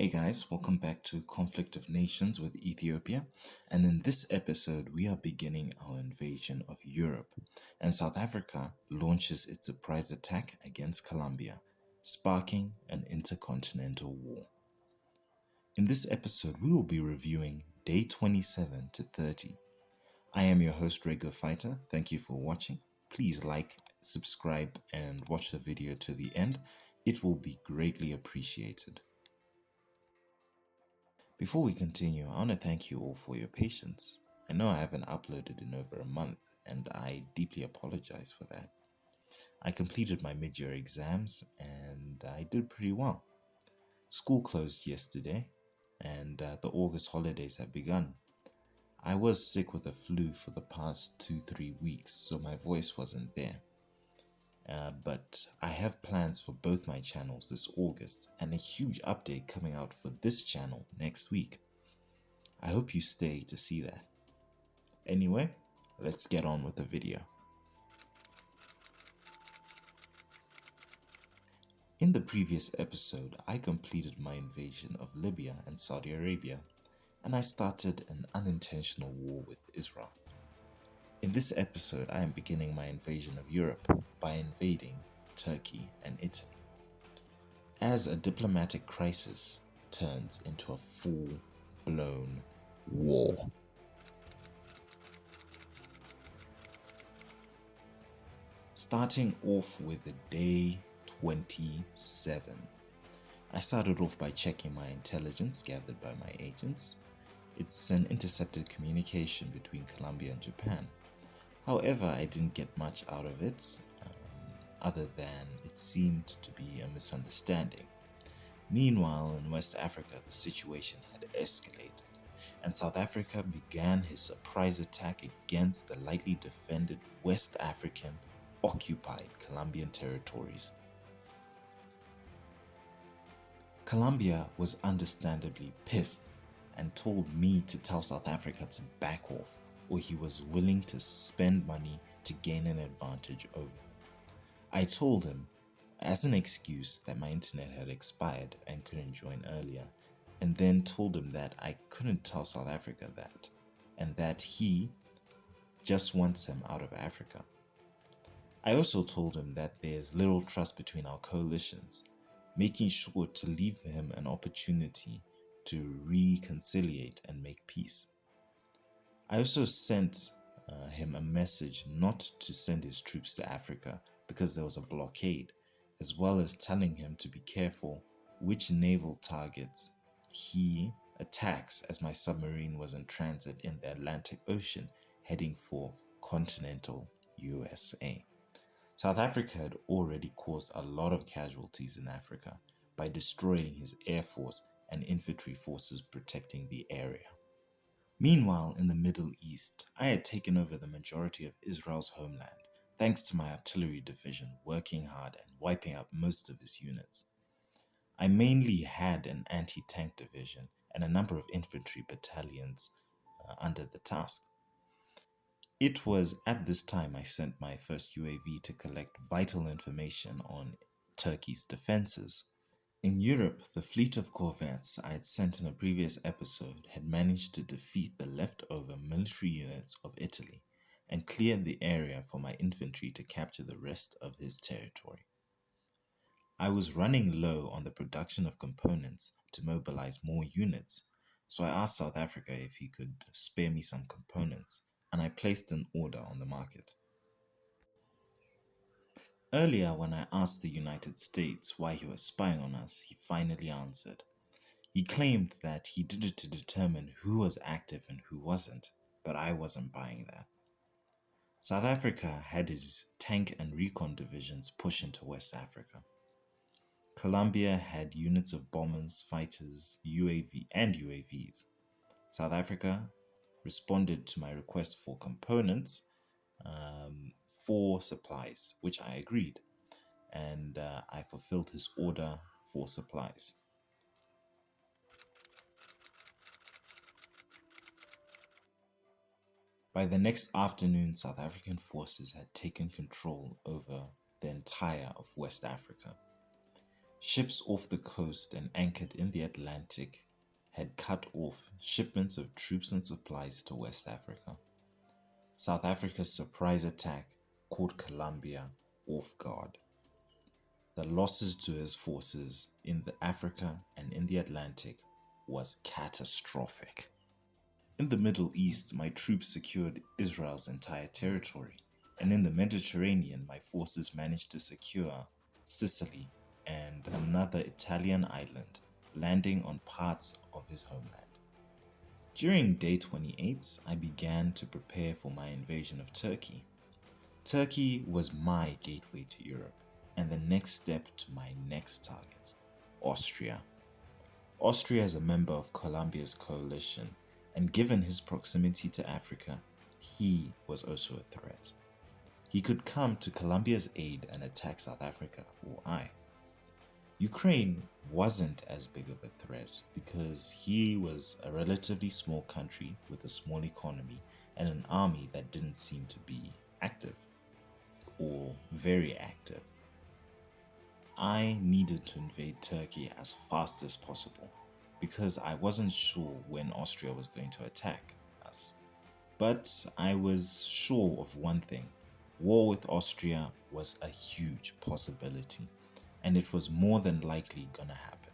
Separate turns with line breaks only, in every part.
Hey guys, welcome back to Conflict of Nations with Ethiopia. And in this episode, we are beginning our invasion of Europe. And South Africa launches its surprise attack against Colombia, sparking an intercontinental war. In this episode, we will be reviewing day 27 to 30. I am your host, Redgofighter. Thank you for watching. Please like, subscribe, and watch the video to the end. It will be greatly appreciated. Before we continue, I want to thank you all for your patience. I know I haven't uploaded in over a month, and I deeply apologize for that. I completed my mid-year exams, and I did pretty well. School closed yesterday, and the August holidays have begun. I was sick with the flu for the past 2-3 weeks, so my voice wasn't there. But I have plans for both my channels this August and a huge update coming out for this channel next week. I hope you stay to see that. Anyway, let's get on with the video. In the previous episode, I completed my invasion of Libya and Saudi Arabia, and I started an unintentional war with Israel. In this episode, I am beginning my invasion of Europe by invading Turkey and Italy, as a diplomatic crisis turns into a full-blown war. Starting off with the day 27. I started off by checking my intelligence gathered by my agents. It's an intercepted communication between Colombia and Japan. However, I didn't get much out of it, other than it seemed to be a misunderstanding. Meanwhile, in West Africa, the situation had escalated, and South Africa began his surprise attack against the lightly defended West African occupied Colombian territories. Colombia was understandably pissed and told me to tell South Africa to back off, or he was willing to spend money to gain an advantage over him. I told him, as an excuse, that my internet had expired and couldn't join earlier, and then told him that I couldn't tell South Africa that, and that he just wants him out of Africa. I also told him that there's little trust between our coalitions, making sure to leave him an opportunity to reconciliate and make peace. I also sent him a message not to send his troops to Africa because there was a blockade, as well as telling him to be careful which naval targets he attacks, as my submarine was in transit in the Atlantic Ocean heading for continental USA. South Africa had already caused a lot of casualties in Africa by destroying his air force and infantry forces protecting the area. Meanwhile, in the Middle East, I had taken over the majority of Israel's homeland, thanks to my artillery division working hard and wiping out most of his units. I mainly had an anti-tank division and a number of infantry battalions under the task. It was at this time I sent my first UAV to collect vital information on Turkey's defenses. In Europe, the fleet of corvettes I had sent in a previous episode had managed to defeat the leftover military units of Italy and cleared the area for my infantry to capture the rest of his territory. I was running low on the production of components to mobilize more units, so I asked South Africa if he could spare me some components, and I placed an order on the market. Earlier, when I asked the United States why he was spying on us, he finally answered. He claimed that he did it to determine who was active and who wasn't, but I wasn't buying that. South Africa had his tank and recon divisions push into West Africa. Colombia had units of bombers, fighters, UAVs. South Africa responded to my request for components for supplies, which I agreed, and I fulfilled his order for supplies. By the next afternoon, South African forces had taken control over the entire of West Africa. Ships off the coast and anchored in the Atlantic had cut off shipments of troops and supplies to West Africa. South Africa's surprise attack caught Colombia off guard. The losses to his forces in the Africa and in the Atlantic was catastrophic. In the Middle East, my troops secured Israel's entire territory, and in the Mediterranean, my forces managed to secure Sicily and another Italian island, landing on parts of his homeland. During day 28, I began to prepare for my invasion of Turkey. Turkey was my gateway to Europe, and the next step to my next target, Austria. Austria is a member of Colombia's coalition, and given his proximity to Africa, he was also a threat. He could come to Colombia's aid and attack South Africa or I. Ukraine wasn't as big of a threat because he was a relatively small country with a small economy and an army that didn't seem to be active or very active. I needed to invade Turkey as fast as possible because I wasn't sure when Austria was going to attack us. But I was sure of one thing: war with Austria was a huge possibility, and it was more than likely gonna happen.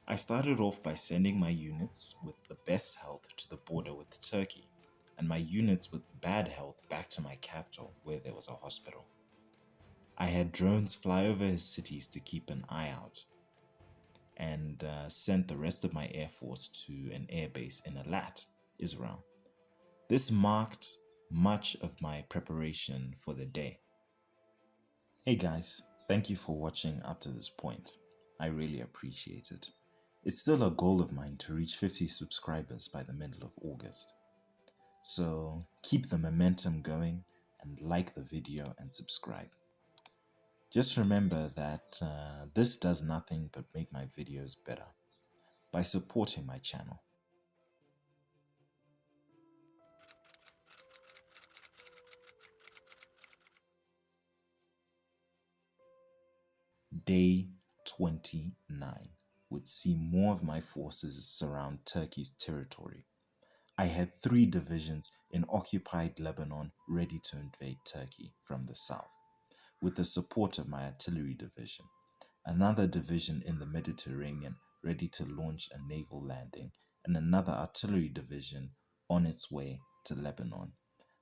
I started off by sending my units with the best health to the border with Turkey, and my units with bad health back to my capital where there was a hospital. I had drones fly over his cities to keep an eye out, and sent the rest of my air force to an airbase in Eilat, Israel. This marked much of my preparation for the day. Hey guys, thank you for watching up to this point. I really appreciate it. It's still a goal of mine to reach 50 subscribers by the middle of August. So keep the momentum going and like the video and subscribe. Just remember that this does nothing but make my videos better by supporting my channel. Day 29 would see more of my forces surround Turkey's territory. I had 3 divisions in occupied Lebanon ready to invade Turkey from the south, with the support of my artillery division, another division in the Mediterranean ready to launch a naval landing, and another artillery division on its way to Lebanon.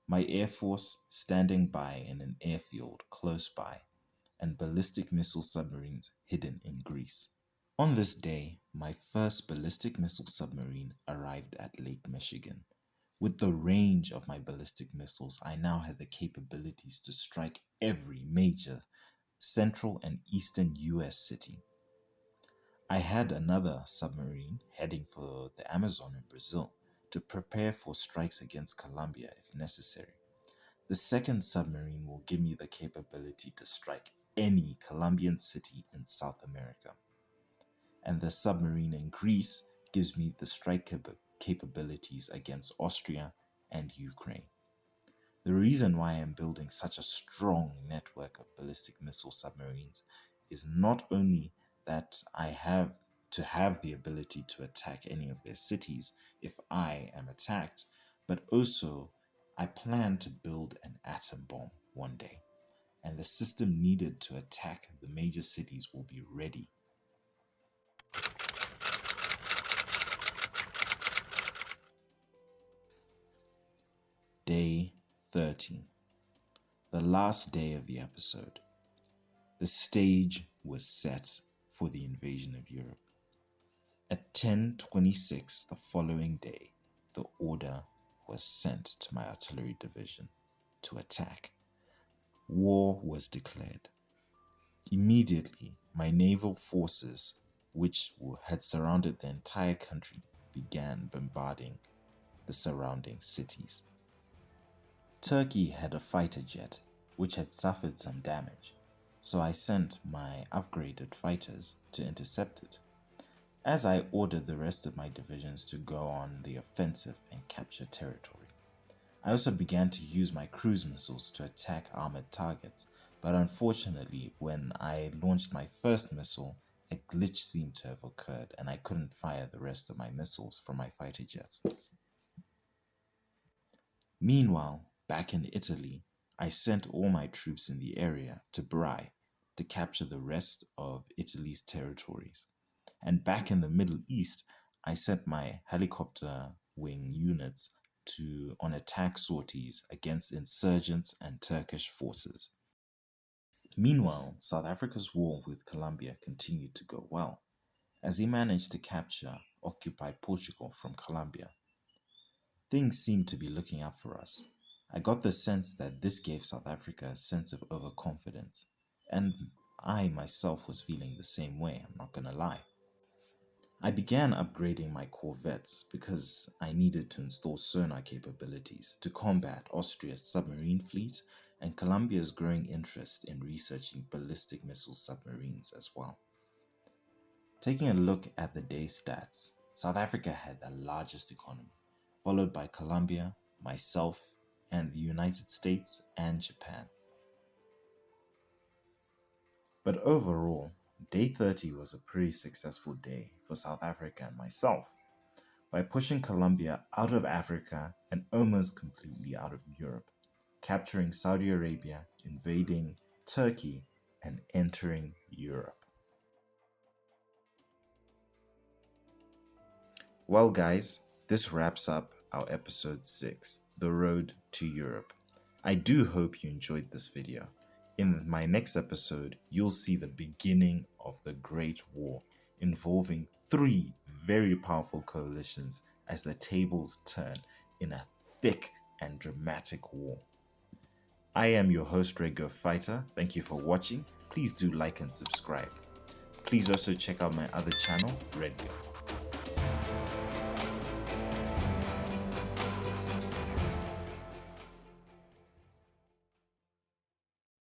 My air force standing by in an airfield close by, and ballistic missile submarines hidden in Greece. On this day, my first ballistic missile submarine arrived at Lake Michigan. With the range of my ballistic missiles, I now had the capabilities to strike every major central and eastern US city. I had another submarine heading for the Amazon in Brazil to prepare for strikes against Colombia if necessary. The second submarine will give me the capability to strike any Colombian city in South America. And the submarine in Greece gives me the strike capabilities against Austria and Ukraine. The reason why I am building such a strong network of ballistic missile submarines is not only that I have to have the ability to attack any of their cities if I am attacked, but also I plan to build an atom bomb one day, and the system needed to attack the major cities will be ready. Day 30, the last day of the episode. The stage was set for the invasion of Europe. At 10:26 the following day, the order was sent to my artillery division to attack. War was declared. Immediately, my naval forces, which had surrounded the entire country, began bombarding the surrounding cities. Turkey had a fighter jet, which had suffered some damage, so I sent my upgraded fighters to intercept it, as I ordered the rest of my divisions to go on the offensive and capture territory. I also began to use my cruise missiles to attack armored targets, But unfortunately, when I launched my first missile, a glitch seemed to have occurred and I couldn't fire the rest of my missiles from my fighter jets. Meanwhile, back in Italy, I sent all my troops in the area to Bry to capture the rest of Italy's territories. And back in the Middle East, I sent my helicopter wing units on attack sorties against insurgents and Turkish forces. Meanwhile, South Africa's war with Colombia continued to go well, as he managed to capture occupied Portugal from Colombia. Things seemed to be looking up for us. I got the sense that this gave South Africa a sense of overconfidence, and I myself was feeling the same way, I'm not gonna lie. I began upgrading my corvettes because I needed to install sonar capabilities to combat Austria's submarine fleet and Colombia's growing interest in researching ballistic missile submarines as well. Taking a look at the day's stats, South Africa had the largest economy, followed by Colombia, myself, and the United States and Japan. But overall, day 30 was a pretty successful day for South Africa and myself, by pushing Colombia out of Africa and almost completely out of Europe, capturing Saudi Arabia, invading Turkey, and entering Europe. Well, guys, this wraps up our episode 6, The Road to Europe. I do hope you enjoyed this video. In my next episode, you'll see the beginning of the Great War, involving 3 very powerful coalitions as the tables turn in a thick and dramatic war. I am your host, Redgofighter. Thank you for watching. Please do like and subscribe. Please also check out my other channel, Redgo.